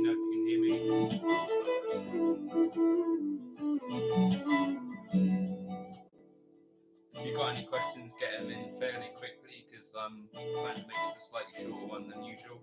know if you can hear me. If you've got any questions, get them in fairly quickly because I'm planning to make this a slightly shorter one than usual.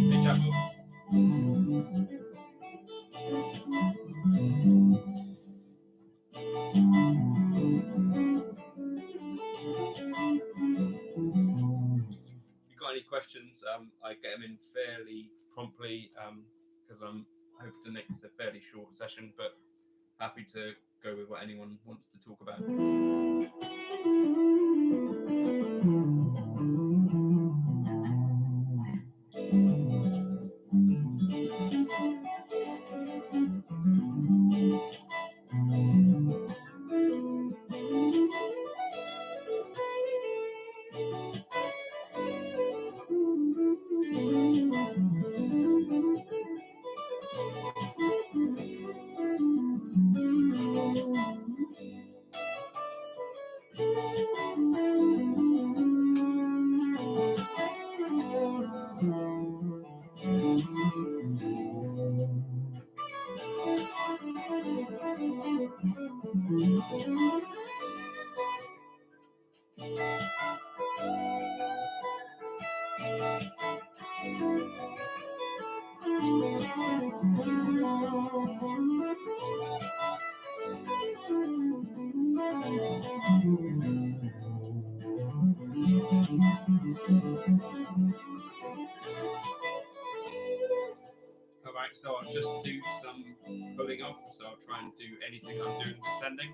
Hey, Chapel. If you've got any questions, I get them in fairly promptly because I'm hoping to make this a fairly short session, but happy to go with what anyone wants to talk about. Alright, so I'll just do some pulling off, so I'll try and do anything I'm doing descending.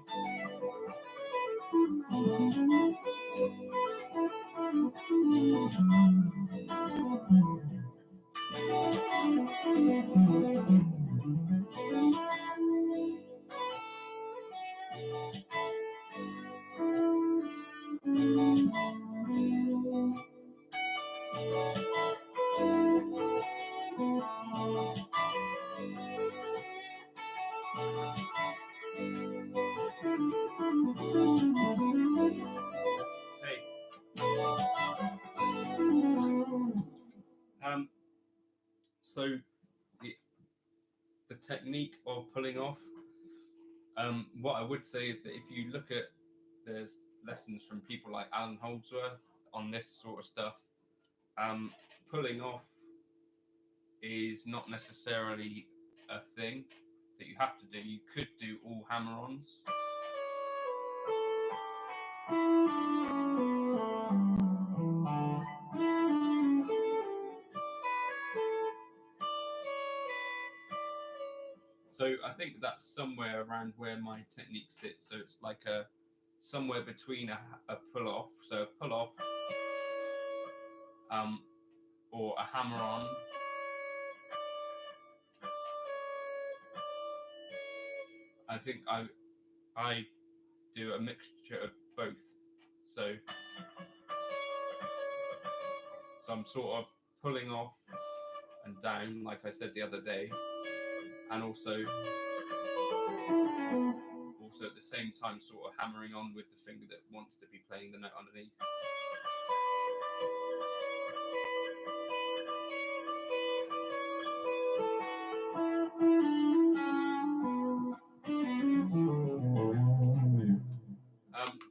So the technique of pulling off, what I would say is that if you look at, there's lessons from people like Alan Holdsworth on this sort of stuff, pulling off is not necessarily a thing that you have to do. You could do all hammer-ons. So I think that's somewhere around where my technique sits. So it's like somewhere between a pull off, so a pull off, or a hammer on, I think I do a mixture of both. So I'm sort of pulling off and down, like I said the other day, and also at the same time sort of hammering on with the finger that wants to be playing the note underneath.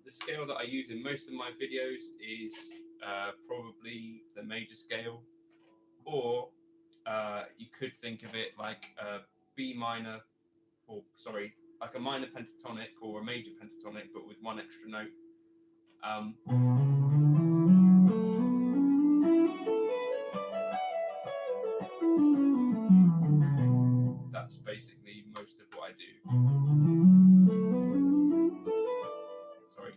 The scale that I use in most of my videos is probably the major scale, or you could think of it like a B minor, or sorry, like a minor pentatonic or a major pentatonic, but with one extra note. That's basically most of what I do. Sorry.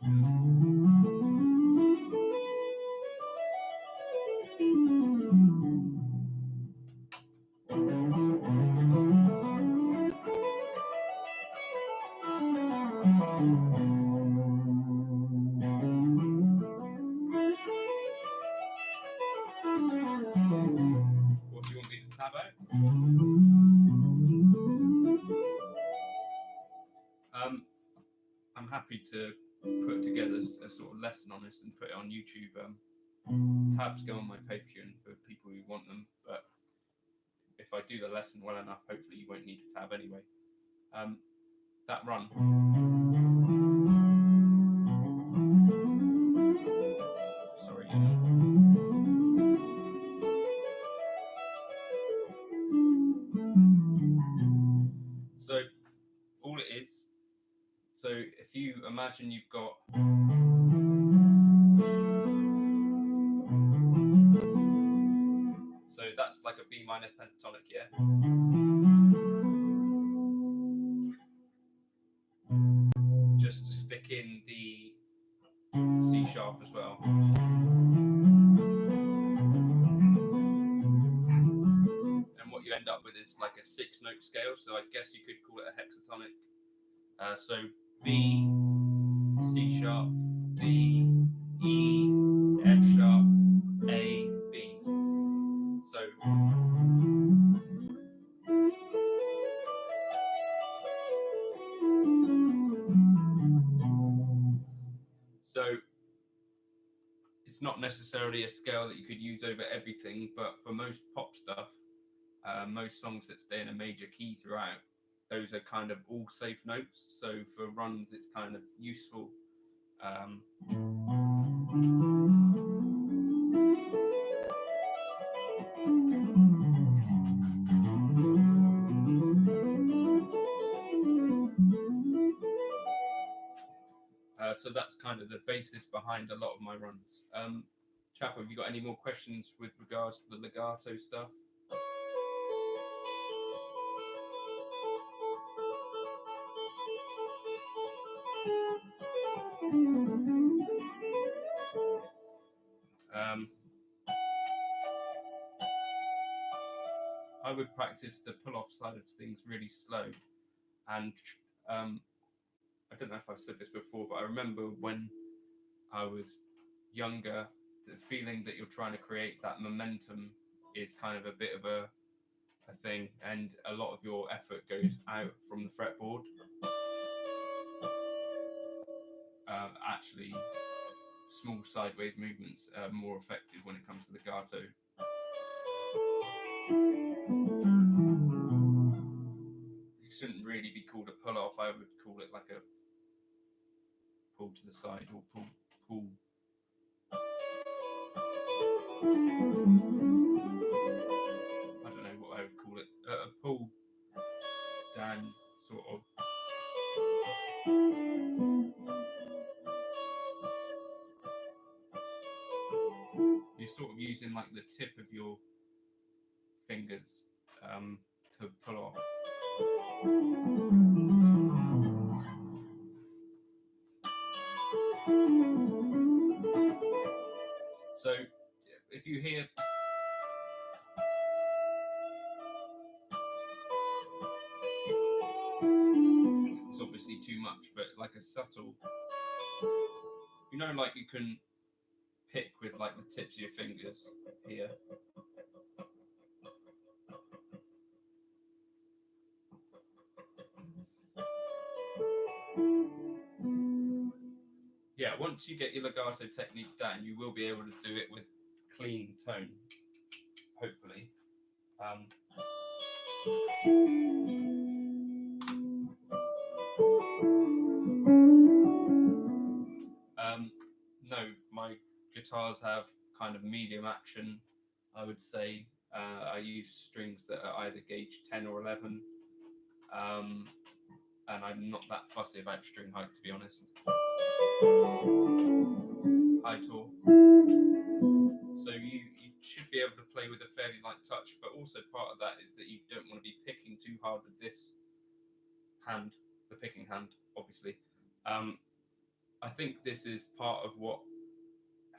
What do you want me to tab out? I'm happy to put together a sort of lesson on this and put it on YouTube. Tabs go on my Patreon for people who want them, but if I do the lesson well enough, hopefully you won't need a tab anyway. That run. Sorry. So all it is, so if you imagine you've got so that's like a B minor pentatonic, yeah? Just stick in the C sharp as well. And what you end up with is like a 6-note scale, so I guess you could call it a hexatonic. So B, C sharp, D, E, F sharp, A, B. So it's not necessarily a scale that you could use over everything, but for most pop stuff, most songs that stay in a major key throughout, those are kind of all safe notes. So for runs, it's kind of useful. So that's kind of the basis behind a lot of my runs. Chap, have you got any more questions with regards to the legato stuff? I would practice the pull-off side of things really slow, and I don't know if I've said this before, but I remember when I was younger, the feeling that you're trying to create that momentum is kind of a bit of a thing, and a lot of your effort goes out from the fretboard. Actually, small sideways movements are more effective when it comes to legato. It shouldn't really be called a pull off. I would call it like a pull to the side or pull. I don't know what I would call it. A pull down sort of. You're sort of using like the tip of your fingers to pull off. So if you hear it's obviously too much, but like a subtle, like you can pick with like the tips of your fingers here. Yeah, once you get your legato technique down, you will be able to do it with clean tone, hopefully. No, my guitars have kind of medium action, I would say. I use strings that are either gauge 10 or 11, and I'm not that fussy about string height, to be honest. High tour. So you should be able to play with a fairly light touch, but also part of that is that you don't want to be picking too hard with this hand, the picking hand, obviously. I think this is part of what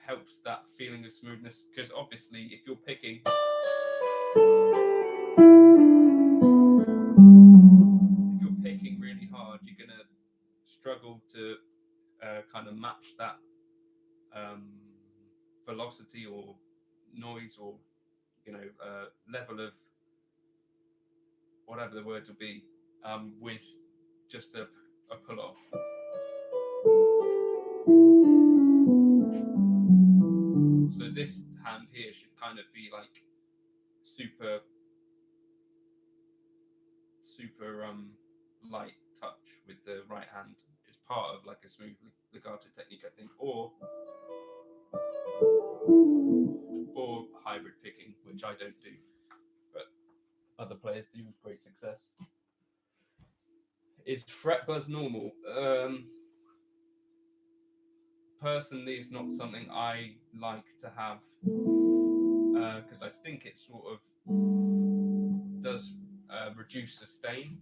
helps that feeling of smoothness, because obviously if you're picking really hard, you're going to struggle to kind of match that velocity or noise or level of whatever the words will be with just a pull off. So this hand here should kind of be like super light touch with the right hand. It's part of like a smooth legato technique, I think, or hybrid picking, which I don't do, but other players do with great success. Is fret buzz normal? Personally, it's not something I like to have, because I think it sort of does reduce sustain.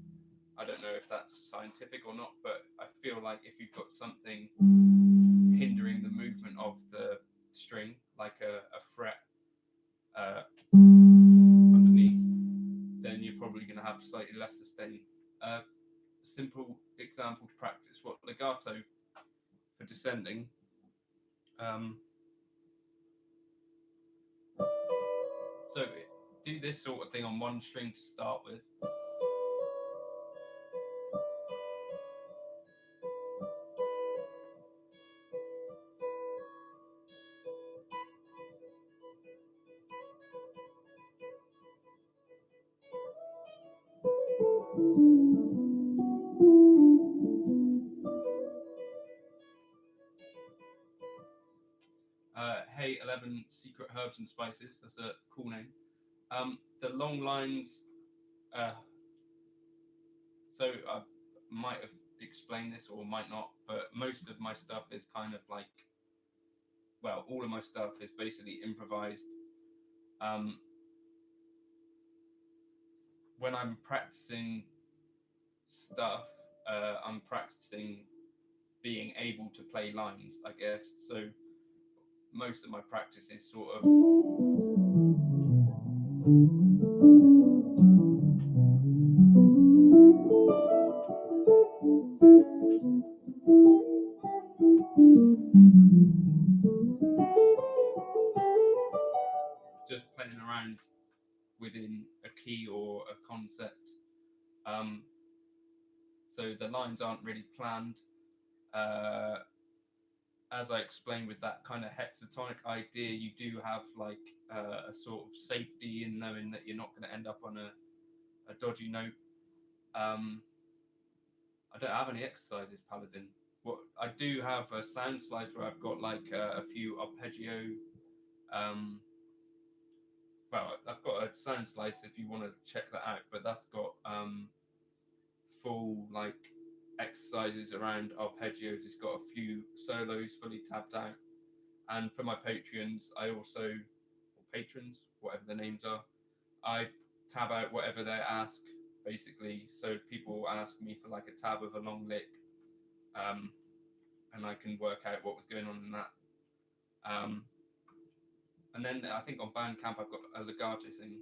I don't know if that's scientific or not, but I feel like if you've got something hindering the movement of the string, like a fret underneath, then you're probably going to have slightly less sustain. Simple example to practice what legato for descending. So do this sort of thing on one string to start with. Hey 11 Secret Herbs and Spices, that's a cool name. The long lines, so I might have explained this or might not, but most of my stuff is kind of like, well, all of my stuff is basically improvised. When I'm practicing stuff, I'm practicing being able to play lines, I guess. So most of my practice is sort of just playing around within a key or a concept. So the lines aren't really planned. As I explained with that kind of hexatonic idea, you do have like a sort of safety in knowing that you're not going to end up on a dodgy note. I don't have any exercises, Paladin. What I do have a sound slice where I've got like a few arpeggio. Well, I've got a sound slice if you want to check that out, but that's got full like exercises around arpeggios. It's got a few solos fully tabbed out. And for my Patreons, I also, or patrons, whatever the names are, I tab out whatever they ask, basically. So people will ask me for like a tab of a long lick, and I can work out what was going on in that. And then I think on Bandcamp I've got a legato thing.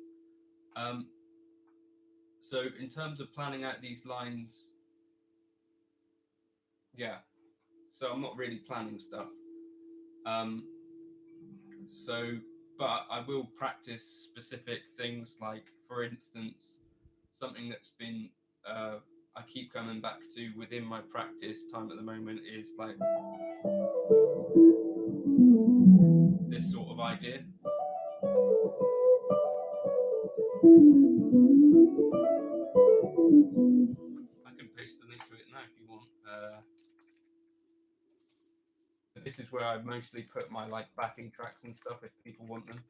So in terms of planning out these lines, yeah, so I'm not really planning stuff. Um, so, but I will practice specific things, like, for instance, something that's been I keep coming back to within my practice time at the moment is like this sort of idea. I can paste the link to it now if you want. This is where I mostly put my like backing tracks and stuff if people want them.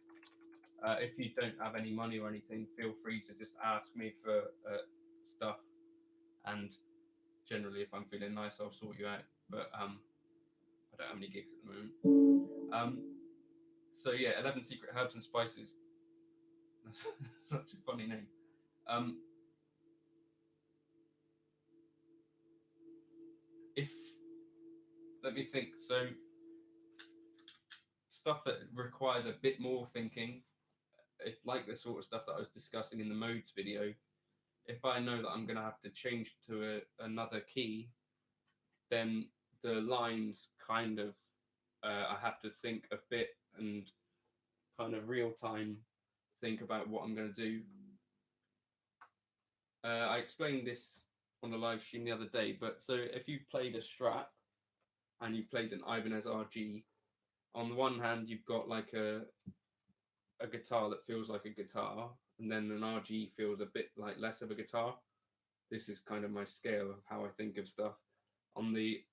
If you don't have any money or anything, feel free to just ask me for stuff, and generally, if I'm feeling nice, I'll sort you out. But I don't have any gigs at the moment. So yeah, 11 Secret Herbs and Spices. That's such a funny name. Um, if Let me think. So stuff that requires a bit more thinking, it's like the sort of stuff that I was discussing in the modes video. If I know that I'm going to have to change to another key, then the lines kind of I have to think a bit and kind of real time think about what I'm going to do. I explained this on the live stream the other day, but so if you've played a Strat and you've played an Ibanez RG, on the one hand you've got like a guitar that feels like a guitar, and then an RG feels a bit like less of a guitar. This is kind of my scale of how I think of stuff. On the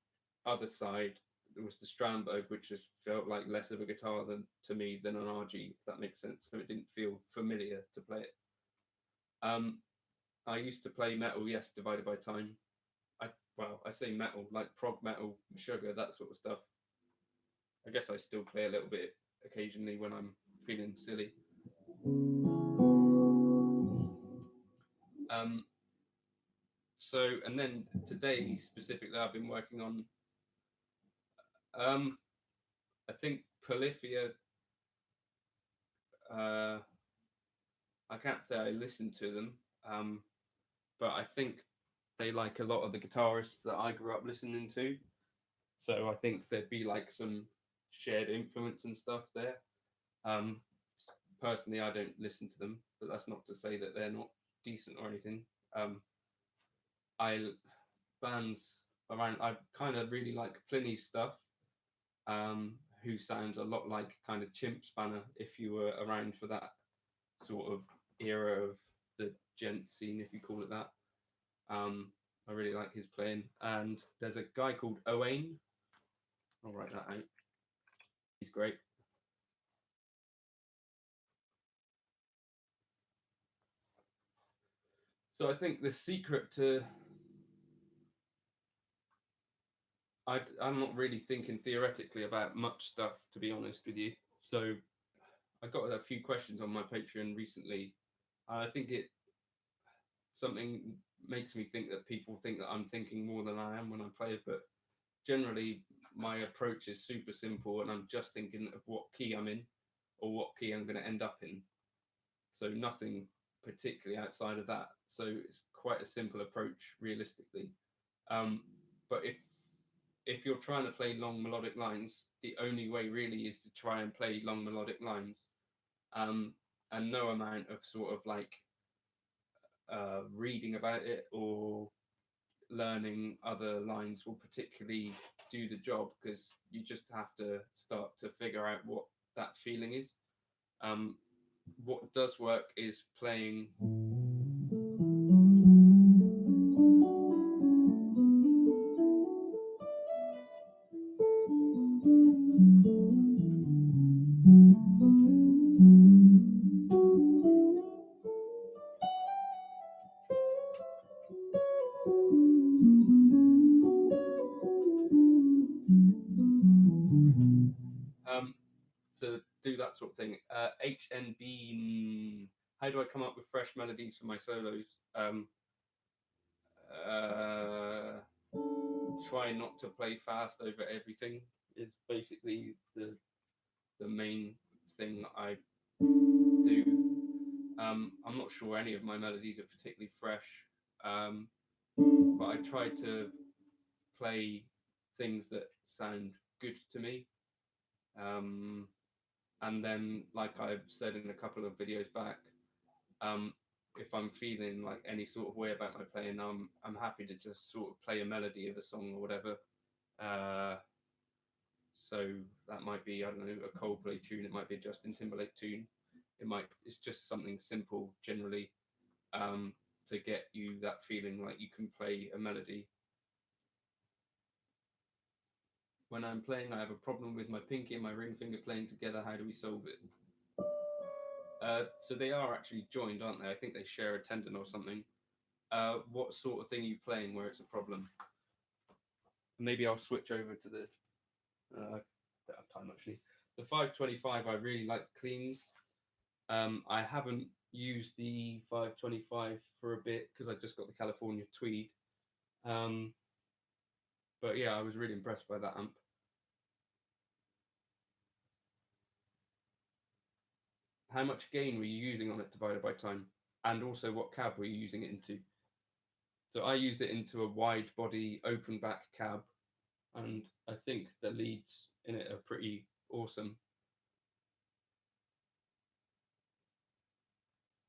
other side, there was the Strandberg, which just felt like less of a guitar than to me than an RG, if that makes sense. So it didn't feel familiar to play it. I used to play metal, yes, divided by time. I say metal, like prog metal, sugar, that sort of stuff. I guess I still play a little bit occasionally when I'm feeling silly. Um, and then today specifically, I've been working on. I think Polyphia. I can't say I listen to them, but I think they like a lot of the guitarists that I grew up listening to. So I think there'd be like some shared influence and stuff there. Personally, I don't listen to them, but that's not to say that they're not decent or anything. I bands around. I kind of really like Pliny's stuff, who sounds a lot like kind of Chimp Spanner if you were around for that sort of era of the gent scene, if you call it that. I really like his playing. And there's a guy called Owain. I'll write that out. He's great. So I think the secret to I'm not really thinking theoretically about much stuff, to be honest with you. So I got a few questions on my Patreon recently. I think something makes me think that people think that I'm thinking more than I am when I play it, but generally my approach is super simple, and I'm just thinking of what key I'm in or what key I'm going to end up in. So nothing particularly outside of that. So it's quite a simple approach realistically. But if you're trying to play long melodic lines, the only way really is to try and play long melodic lines. And no amount of sort of like reading about it or learning other lines will particularly do the job, because you just have to start to figure out what that feeling is. What does work is playing to do that sort of thing. HNB, how do I come up with fresh melodies for my solos? Try not to play fast over everything is basically the main thing that I do. I'm not sure any of my melodies are particularly fresh, but I try to play things that sound good to me. And then, like I've said in a couple of videos back, if I'm feeling like any sort of way about my playing, I'm happy to just sort of play a melody of a song or whatever. So that might be, I don't know, a Coldplay tune. It might be a Justin Timberlake tune. It's just something simple generally, to get you that feeling like you can play a melody. When I'm playing, I have a problem with my pinky and my ring finger playing together. How do we solve it? So they are actually joined, aren't they? I think they share a tendon or something. What sort of thing are you playing where it's a problem? Maybe I'll switch over to the. I don't have time actually. The 525 I really like cleans. I haven't used the 525 for a bit because I just got the California Tweed. But yeah, I was really impressed by that amp. How much gain were you using on it divided by time? And also, what cab were you using it into? So I use it into a wide body open back cab, and I think the leads in it are pretty awesome.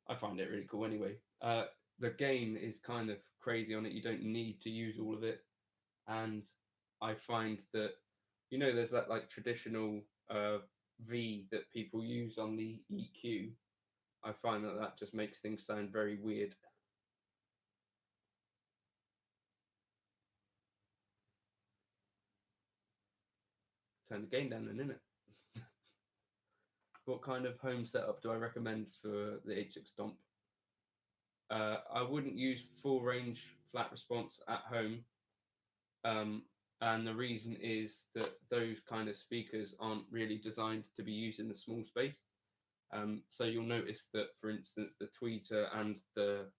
I find it really cool anyway. The gain is kind of crazy on it. You don't need to use all of it, and I find that, you know, there's that like traditional V that people use on the EQ. I find that that just makes things sound very weird. Turn the gain down then, innit? What kind of home setup do I recommend for the HX Stomp? I wouldn't use full range flat response at home. And the reason is that those kind of speakers aren't really designed to be used in a small space. So you'll notice that, for instance, the tweeter and the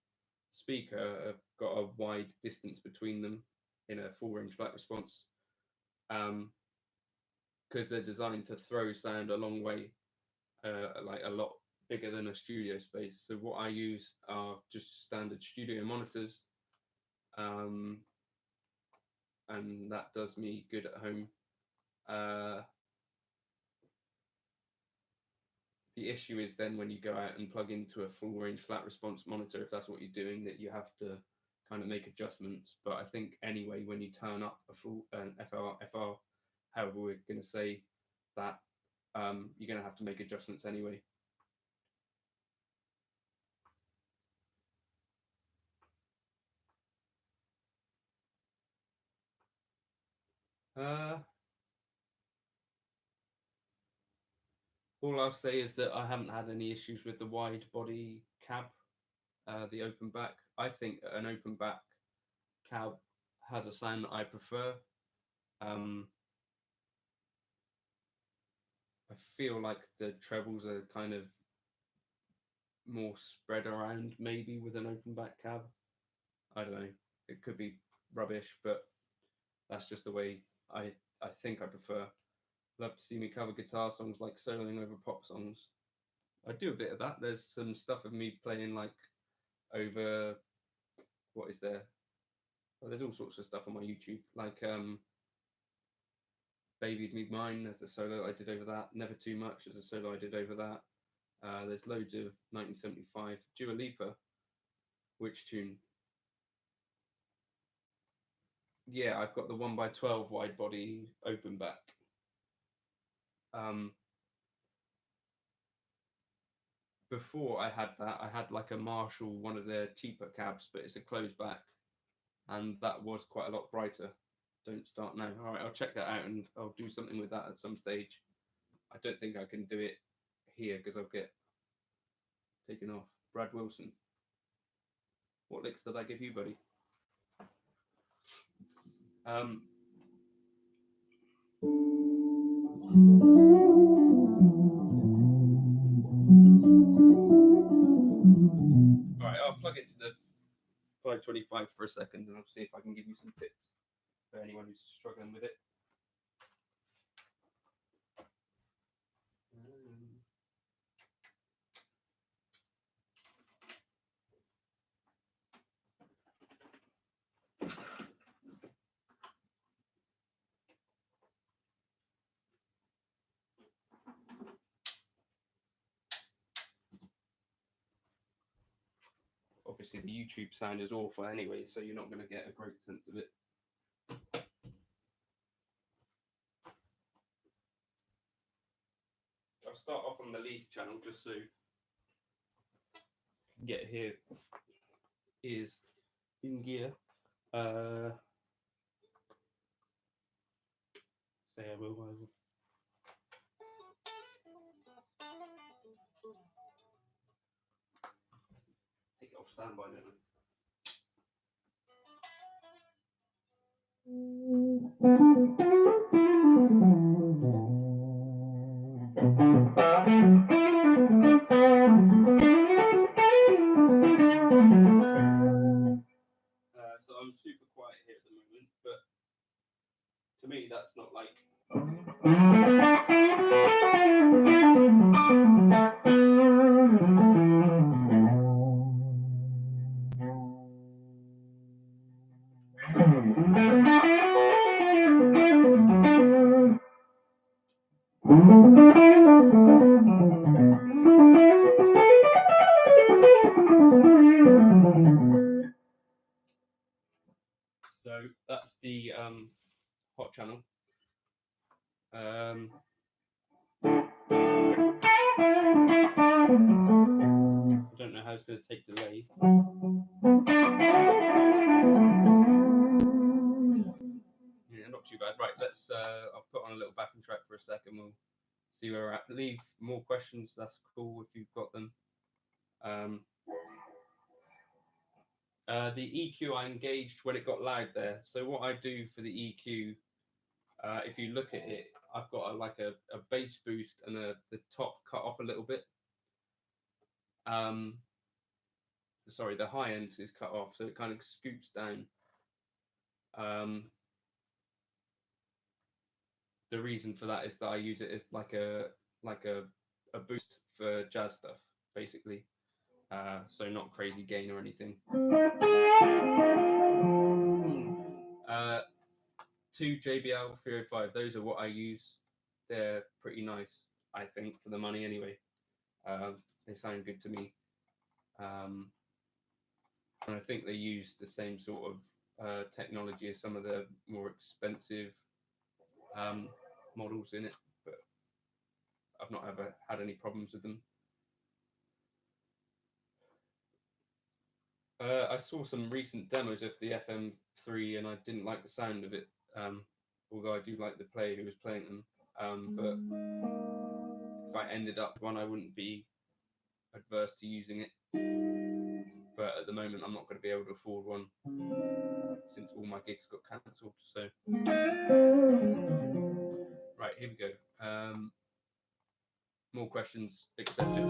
speaker have got a wide distance between them in a full range flat response, because they're designed to throw sound a long way, like a lot bigger than a studio space. So what I use are just standard studio monitors, and that does me good at home. The issue is then when you go out and plug into a full range flat response monitor, if that's what you're doing, that you have to kind of make adjustments. But I think anyway, when you turn up a full FR, however we're going to say that, you're going to have to make adjustments anyway. All I'll say is that I haven't had any issues with the wide body cab, the open back. I think an open back cab has a sound that I prefer. I feel like the trebles are kind of more spread around maybe with an open back cab. I don't know. It could be rubbish, but that's just the way I think I prefer. Love to see me cover guitar songs like soloing over pop songs. I do a bit of that. There's some stuff of me playing like over, what is there? Well, there's all sorts of stuff on my YouTube, like Baby'd Be Mine as a solo I did over that. Never Too Much as a solo I did over that. There's loads of 1975. Dua Lipa. Which tune? Yeah, I've got the 1x12 wide body open back. Before I had that, I had like a Marshall, one of their cheaper cabs, but it's a closed back, and that was quite a lot brighter. Don't start now. All right, I'll check that out and I'll do something with that at some stage. I don't think I can do it here because I'll get taken off. Brad Wilson. What licks did I give you, buddy? All right, I'll plug it to the 525 for a second and I'll see if I can give you some tips for anyone who's struggling with it. obviously the YouTube sound is awful anyway, so you're not going to get a great sense of it. I'll start off on the lead channel just so you can get here is in gear. Say I will. Take it off standby, don't I? So I'm super quiet here at the moment, but to me that's not like so that's the hot channel. I don't know how it's going to take delay. Yeah, not too bad. Right, let's. I'll put on a little backing track for a second. We'll see where we're at. Leave more questions. That's cool if you've got them. The EQ I engaged when it got loud there. So what I do for the EQ, if you look at it, I've got a bass boost and the top cut off a little bit. Sorry, the high end is cut off, so it kind of scoops down. The reason for that is that I use it as like a boost for jazz stuff, basically. So not crazy gain or anything. 2 JBL 305. Those are what I use. They're pretty nice, I think, for the money anyway. They sound good to me. And I think they use the same sort of technology as some of the more expensive models in it, but I've not ever had any problems with them. I saw some recent demos of the FM3 and I didn't like the sound of it, although I do like the player who was playing them. But if I ended up one, I wouldn't be adverse to using it. But at the moment, I'm not going to be able to afford one since all my gigs got cancelled. So, right, here we go. More questions accepted.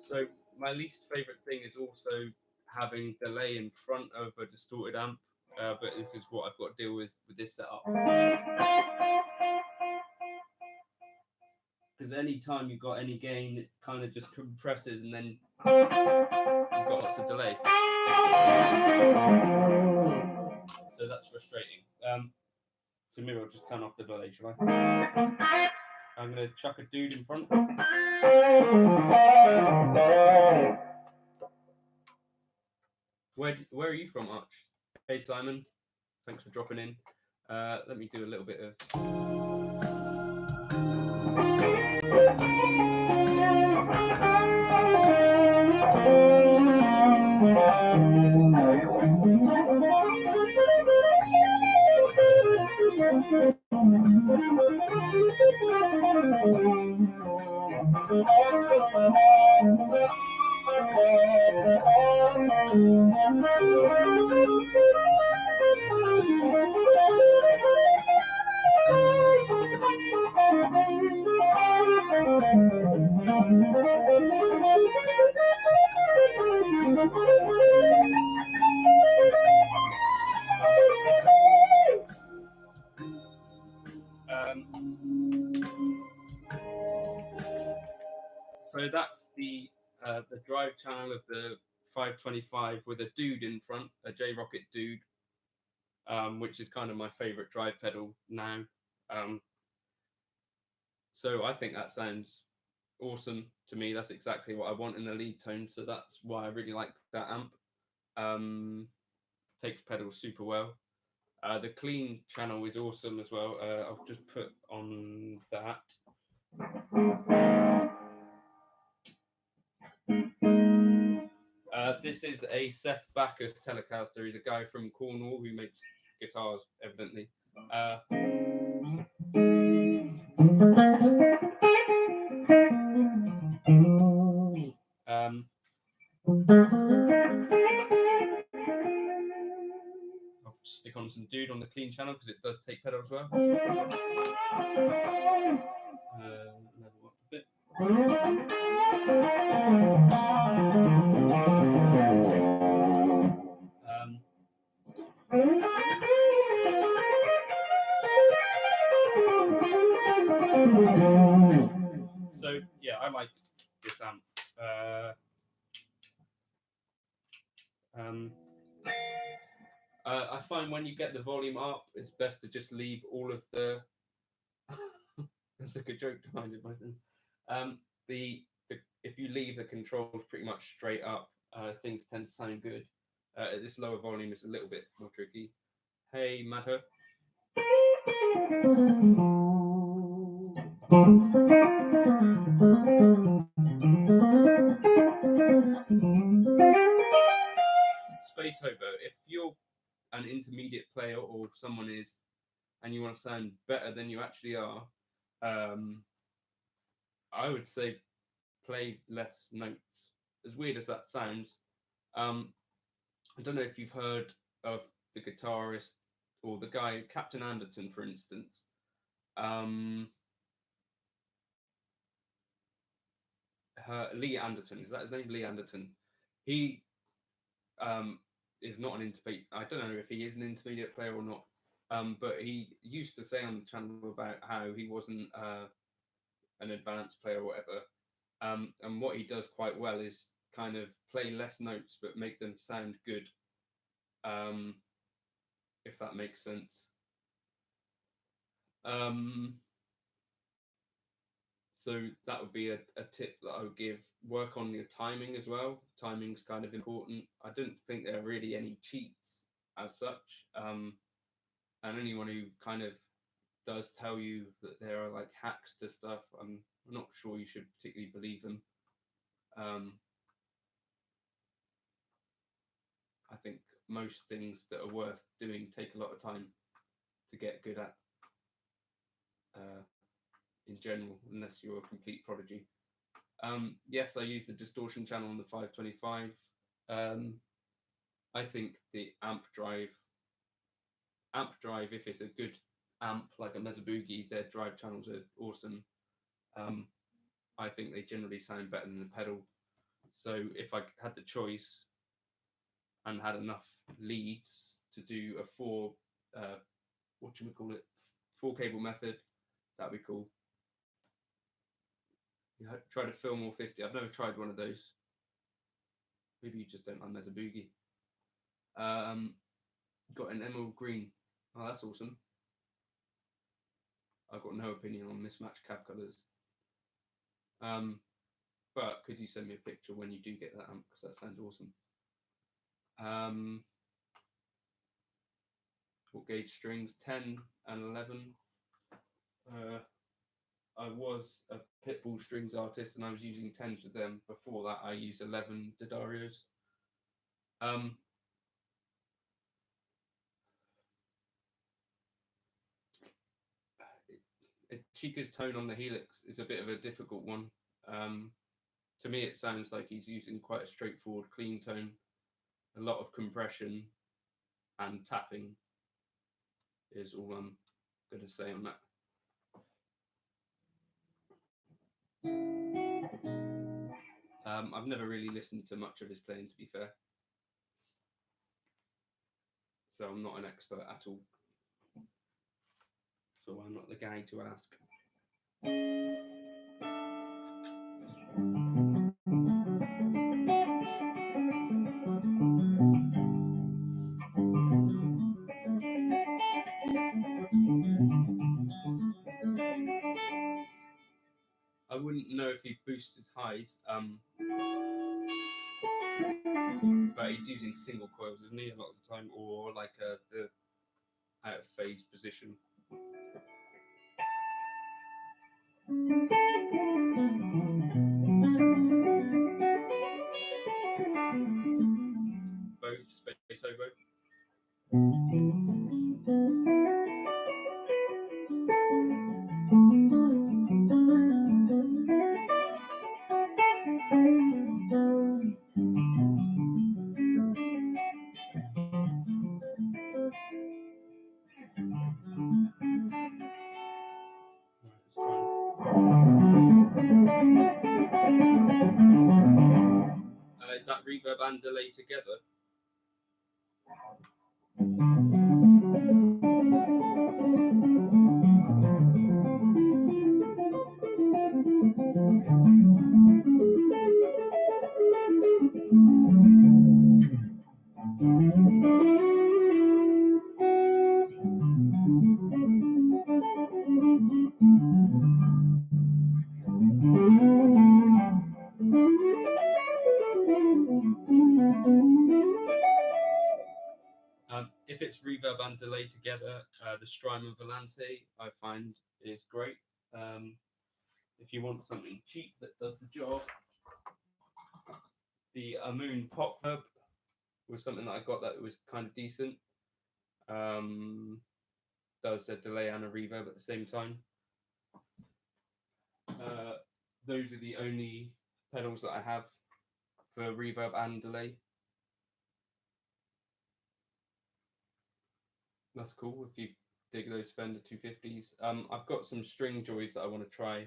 So my least favorite thing is also having delay in front of a distorted amp. But this is what I've got to deal with this setup. Because any time you've got any gain, it kind of just compresses, and then you've got lots of delay. So that's frustrating. So maybe I'll just turn off the delay, shall I? I'm going to chuck a dude in front. Where are you from, Arch? Hey, Simon. Thanks for dropping in. Let me do a little bit of... So that's the drive channel of the 525 with a dude in front, a J-Rocket dude, which is kind of my favorite drive pedal now. So I think that sounds awesome to me. That's exactly what I want in a lead tone. So that's why I really like that amp. Takes pedals super well. The clean channel is awesome as well. I'll just put on that. This is a Seth Backus Telecaster. He's a guy from Cornwall who makes guitars, evidently. I'll stick on some dude on the clean channel because it does take pedal as well. Bit. So yeah, I like this amp. I find when you get the volume up, it's best to just leave all of the. There's like a joke behind it, if you leave the controls pretty much straight up, things tend to sound good. At this lower volume, it's a little bit more tricky. Hey, Matter. Space Hobo, if you're an intermediate player or someone is, and you want to sound better than you actually are, I would say play less notes. As weird as that sounds, I don't know if you've heard of the guitarist or the guy, Captain Anderton, for instance. Lee Anderton, is that his name? Lee Anderton. He is not an intermediate. I don't know if he is an intermediate player or not. But he used to say on the channel about how he wasn't an advanced player or whatever. And what he does quite well is kind of play less notes but make them sound good. If that makes sense. So that would be a tip that I would give. Work on your timing as well. Timing's kind of important. I don't think there are really any cheats as such. And anyone who kind of does tell you that there are like hacks to stuff, I'm not sure you should particularly believe them. I think most things that are worth doing take a lot of time to get good at. In general, unless you're a complete prodigy. Yes, I use the distortion channel on the 525. I think the amp drive, if it's a good amp like a Mesa Boogie, their drive channels are awesome. I think they generally sound better than the pedal. So if I had the choice and had enough leads to do a what you call it, 4 cable method, that'd be cool. Yeah, try to film all 50. I've never tried one of those. Maybe you just don't like Mesa Boogie. Got an emerald green. Oh, that's awesome. I've got no opinion on mismatched cab colours. But could you send me a picture when you do get that amp? Because that sounds awesome. What gauge strings? 10 and 11. I was a Pitbull strings artist and I was using 10s with them. Before that, I used 11 D'Addarios. Chica's tone on the Helix is a bit of a difficult one. To me, it sounds like he's using quite a straightforward, clean tone, a lot of compression and tapping is all I'm going to say on that. I've never really listened to much of his playing, to be fair. So I'm not an expert at all. So I'm not the guy to ask. I wouldn't know if he boosts his highs, but he's using single coils, isn't he, a lot of the time, or like the out of phase position. Both space oboe. Is that reverb and delay together? If it's reverb and delay together, the Strymon Volante I find is great. If you want something cheap that does the job, the Amoon Pop Hub was something that I got that was kind of decent. Does a delay and a reverb at the same time. Those are the only pedals that I have for reverb and delay. That's cool if you dig those Fender 250s. I've got some string joys that I want to try.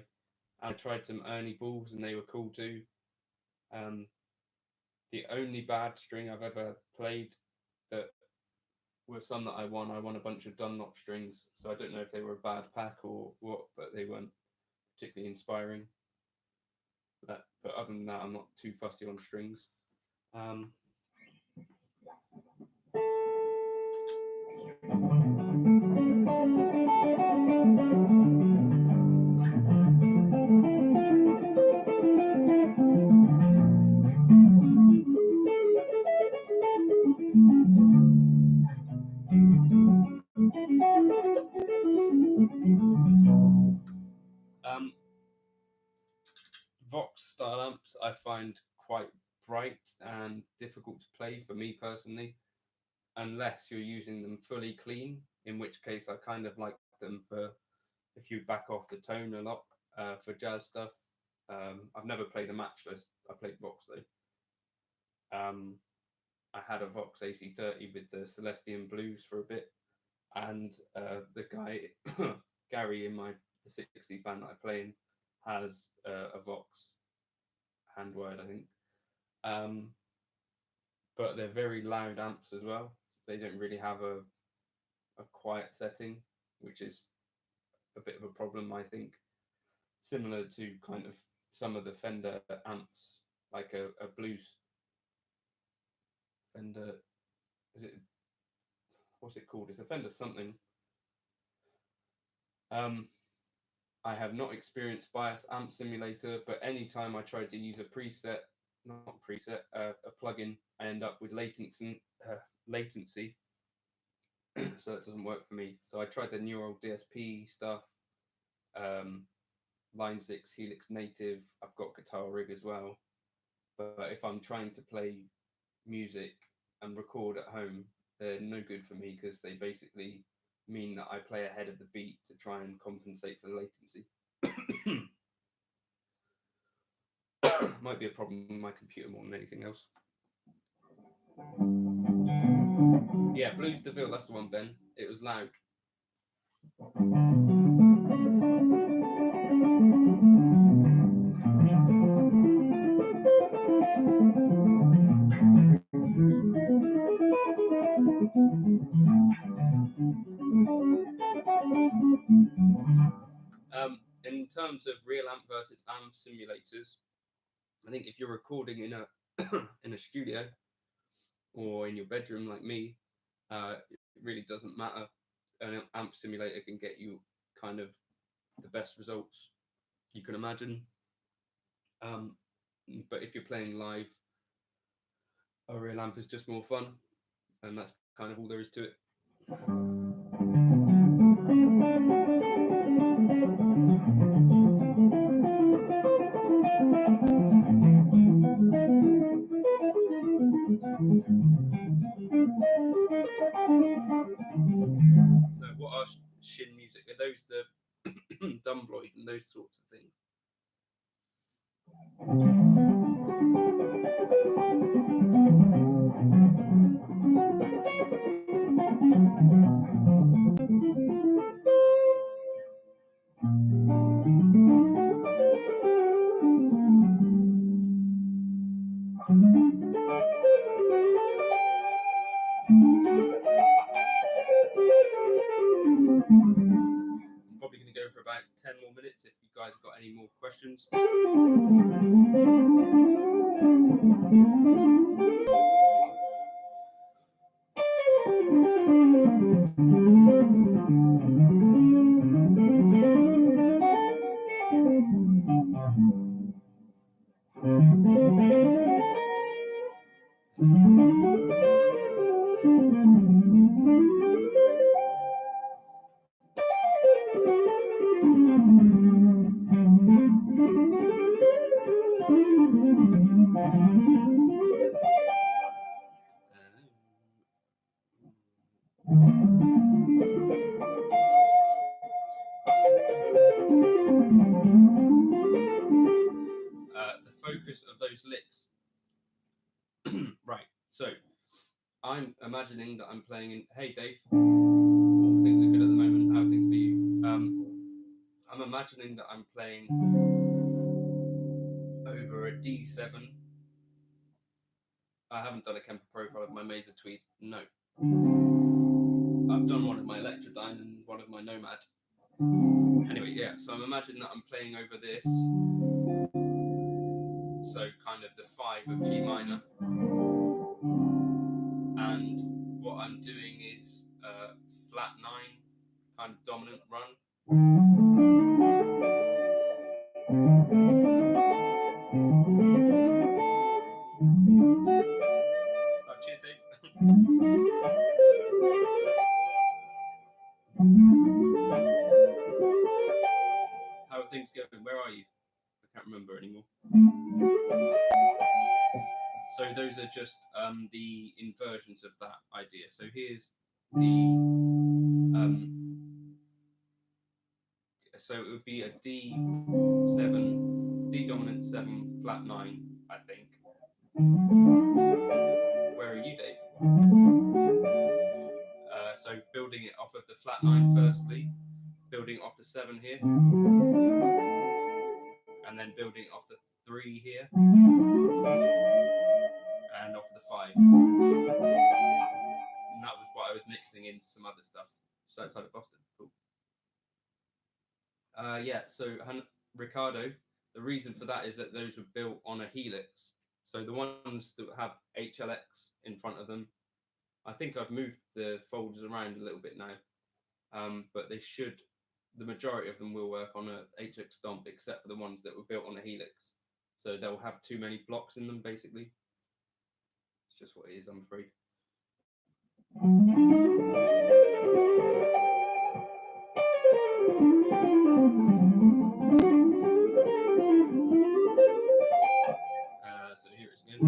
I tried some Ernie Balls and they were cool too. The only bad string I've ever played that were some that I won a bunch of Dunlop strings. So I don't know if they were a bad pack or what, but they weren't particularly inspiring. But other than that, I'm not too fussy on strings. Vox style amps I find quite bright and difficult to play for me personally, unless you're using them fully clean, in which case I kind of like them for if you back off the tone a lot for jazz stuff. I've never played a Matchless. I played Vox though. I had a Vox AC30 with the Celestian Blues for a bit, and the guy Gary in the 60s band that I play in has a Vox hand wired, I think. But they're very loud amps as well. They don't really have a quiet setting, which is a bit of a problem, I think. Similar to kind of some of the Fender amps, like a blues Fender, is it, what's it called? It's a Fender something. I have not experienced Bias Amp Simulator, but anytime I try to use a preset, not preset, a plugin, I end up with latency, so it doesn't work for me. So I tried the Neural DSP stuff, Line 6 Helix Native. I've got Guitar Rig as well, but if I'm trying to play music and record at home, they're no good for me because they basically mean that I play ahead of the beat to try and compensate for the latency. Might be a problem with my computer more than anything else. Yeah, Blues DeVille, that's the one, Ben. It was loud. In terms of real amp versus amp simulators, I think if you're recording in a in a studio or in your bedroom like me, it really doesn't matter. An amp simulator can get you kind of the best results you can imagine. But if you're playing live, a real amp is just more fun, and that's kind of all there is to it. No, what are Shin Music? Are those the Dumbloid and those sorts of things? I'm probably going to go for about 10 more minutes if you guys have got any more questions. The focus of those licks. Right, so I'm imagining that I'm playing in. Hey Dave, all things are good at the moment. How are things for you? I'm imagining that I'm playing over a D7. I haven't done a Kemper profile of my Mesa Tweed. No, I've done one of my Electrodyne and one of my Nomad. Anyway, yeah. So I'm imagining that I'm playing over this. So kind of the 5 of G minor. And what I'm doing is flat 9, kind of dominant run. Oh, cheers, Dave. How are things going? Where are you? I can't remember anymore. So those are just the inversions of that idea. So here's the so it would be a D7, D dominant 7, flat 9, I think. Where are you, Dave? So building it off of the flat 9 firstly, building off the 7 here, and then building off the 3 here. 5. And that was what I was mixing into some other stuff just outside of Boston. Cool. Yeah, so Ricardo, the reason for that is that those were built on a Helix. So the ones that have HLX in front of them, I think I've moved the folders around a little bit now, but they should, the majority of them will work on a HX Stomp, except for the ones that were built on a Helix. So they'll have too many blocks in them, basically. It's just what it is, I'm afraid. So here it is again.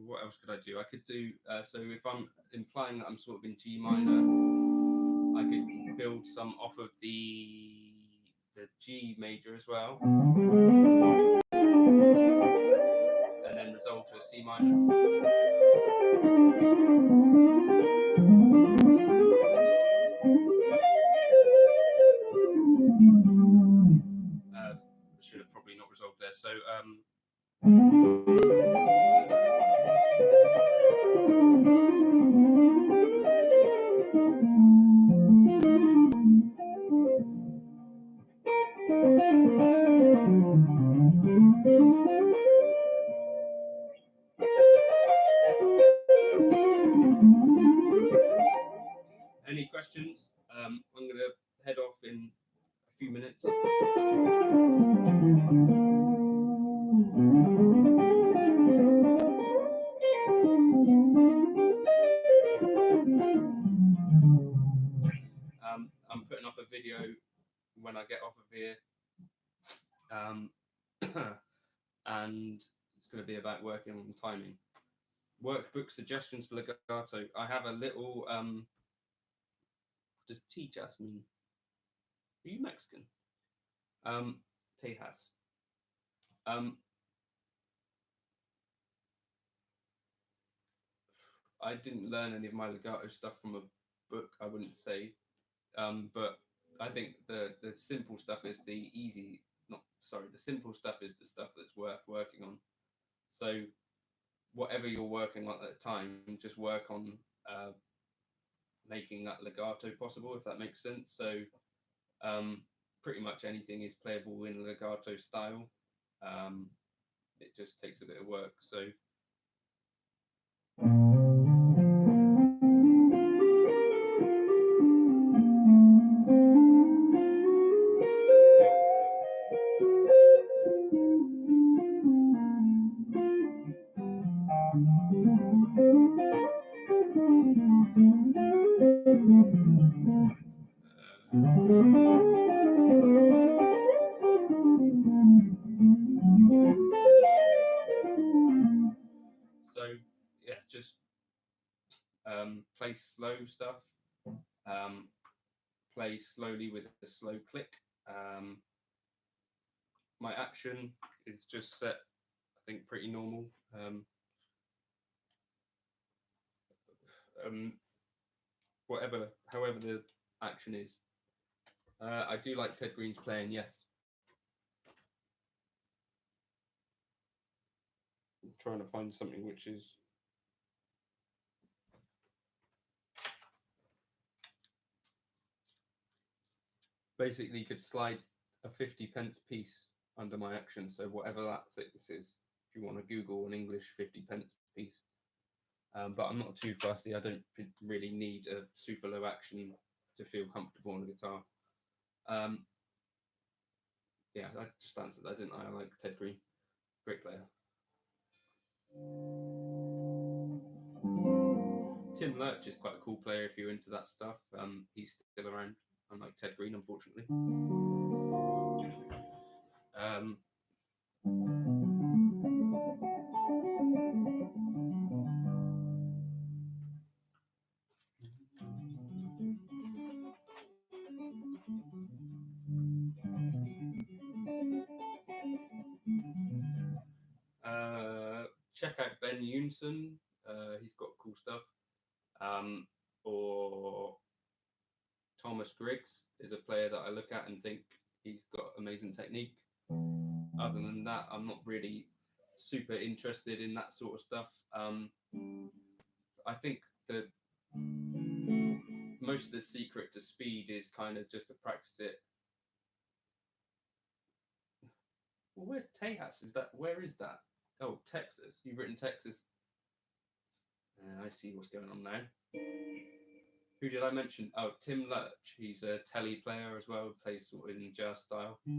What else could I do? I could do, so if I'm implying that I'm sort of in G minor, I could build some off of the G major as well, and then resolve to a C minor. Should have probably not resolved there. So any questions? I'm going to head off in a few minutes. I'm putting up a video when I get off of here, and it's going to be about working on timing. Workbook suggestions for legato. I have a little. Does Tejas mean? Are you Mexican? Tejas. I didn't learn any of my legato stuff from a book, I wouldn't say. But I think the simple stuff is the simple stuff is the stuff that's worth working on. So whatever you're working on at the time, just work on making that legato possible, if that makes sense. So pretty much anything is playable in legato style. It just takes a bit of work. So yeah, just play slow stuff, play slowly with a slow click. My action is just set, I think, pretty normal. However the action is. I do like Ted Green's playing, yes. I'm trying to find something which is basically, you could slide a 50p piece under my action, so whatever that thickness is, if you want to Google an English 50p piece. But I'm not too fussy. I don't really need a super low action to feel comfortable on the guitar. Yeah, I just answered that, didn't I? I like Ted Green, great player. Tim Lurch is quite a cool player if you're into that stuff. He's still around, unlike Ted Green, unfortunately. Ben Younson. He's got cool stuff. Or Thomas Griggs is a player that I look at and think he's got amazing technique. Other than that, I'm not really super interested in that sort of stuff. I think that most of the secret to speed is kind of just to practice it. Well, where's Tejas? Where is that? Oh, Texas. You've written Texas. I see what's going on now. Who did I mention? Oh, Tim Lurch. He's a telly player as well, plays sort of in jazz style. Have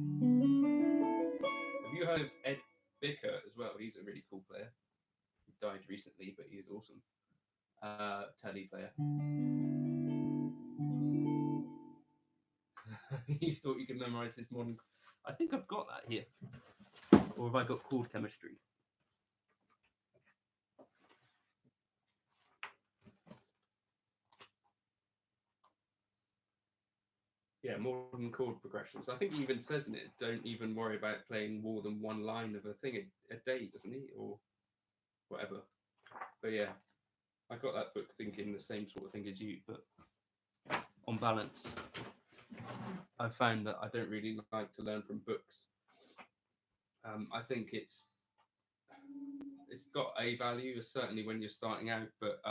you heard of Ed Bickert as well? He's a really cool player. He died recently, but he is awesome. Telly player. You thought you could memorize this modern... I think I've got that here. Or have I got chord chemistry? Yeah, modern chord progressions. I think he even says in it, don't even worry about playing more than one line of a thing a day, doesn't he? Or whatever. But yeah, I got that book thinking the same sort of thing as you, but on balance, I found that I don't really like to learn from books. I think it's got a value, certainly when you're starting out, but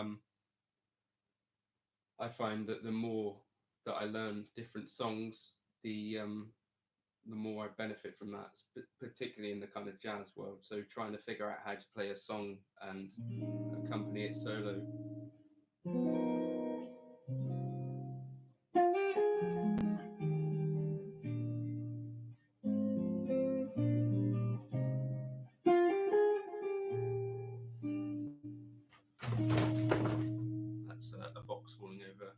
I find that the more that I learn different songs, the more I benefit from that, particularly in the kind of jazz world. So trying to figure out how to play a song and accompany it solo. That's a box falling over.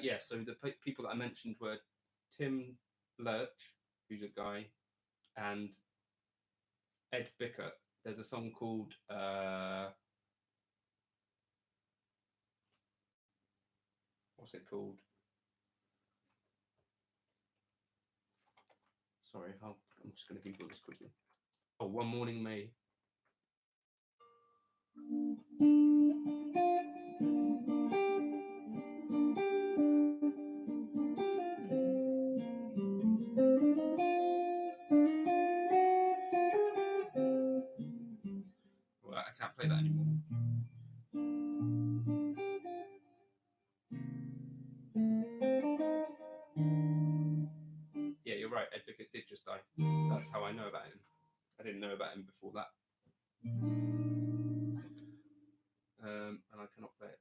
Yeah, so the people that I mentioned were Tim Lurch, who's a guy, and Ed Bickert. There's a song called what's it called? Sorry, I'm just going to Google this quickly. Oh, One Morning May. Well, I can't play that anymore. Yeah, you're right. Ed Bickert did just die. That's how I know about him. I didn't know about him before that. And I cannot play it.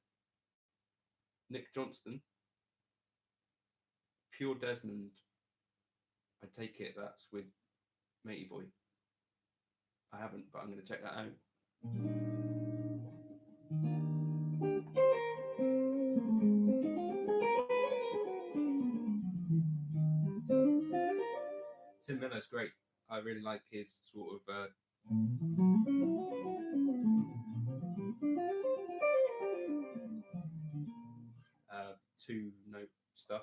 Nick Johnston. Pure Desmond. I take it that's with Matey Boy. I haven't, but I'm going to check that out. Tim Miller's great. I really like his sort of two-note stuff.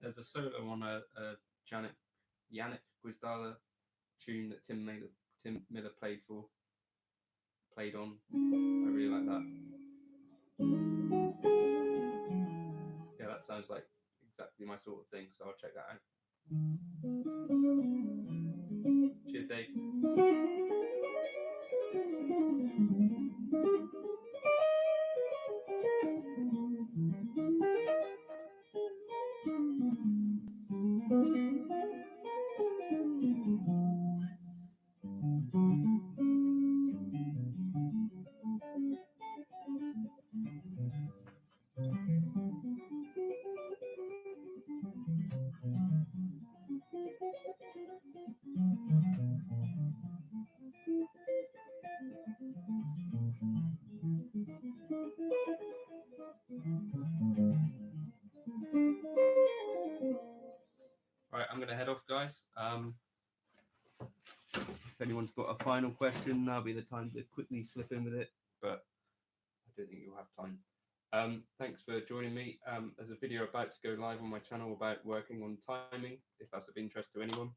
There's a solo on a Yannick Gwizdala tune that Tim Miller played on. I really like that. Yeah, that sounds like exactly my sort of thing, so I'll check that out. Cheers, Dave. going to head off, guys. If anyone's got a final question, that'll be the time to quickly slip in with it. But I don't think you'll have time. Thanks for joining me. There's a video about to go live on my channel about working on timing, if that's of interest to anyone.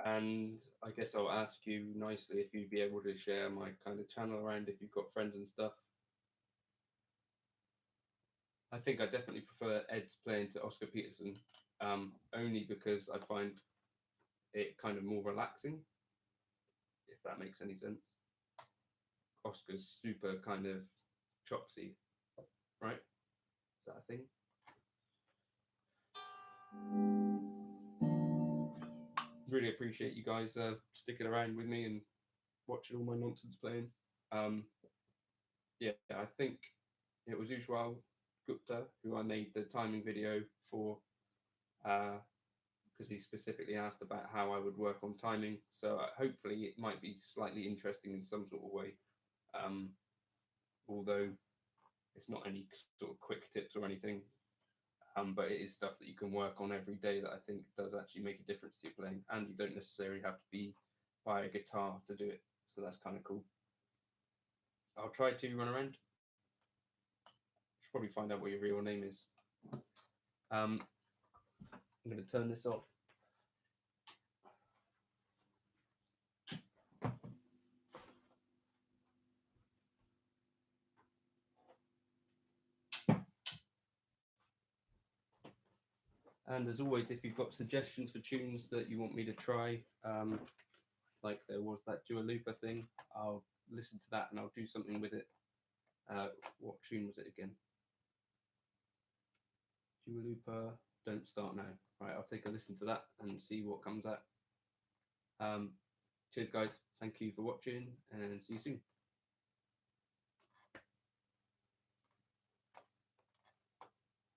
And I guess I'll ask you nicely if you'd be able to share my kind of channel around if you've got friends and stuff. I think I definitely prefer Ed's playing to Oscar Peterson, only because I find it kind of more relaxing, if that makes any sense. Oscar's super kind of chopsy, right? Is that a thing? Really appreciate you guys sticking around with me and watching all my nonsense playing. Yeah, I think it was Ujwal Gupta who I made the timing video for, because he specifically asked about how I would work on timing. So hopefully it might be slightly interesting in some sort of way, although it's not any sort of quick tips or anything. But it is stuff that you can work on every day that I think does actually make a difference to your playing, and you don't necessarily have to be by a guitar to do it. So that's kind of cool. I'll try to run around. Should probably find out what your real name is. I'm going to turn this off. And as always, if you've got suggestions for tunes that you want me to try, like there was that Dua Lipa thing, I'll listen to that and I'll do something with it. What tune was it again? Dua Lipa, Don't Start Now. Right, I'll take a listen to that and see what comes out. Cheers, guys. Thank you for watching and see you soon.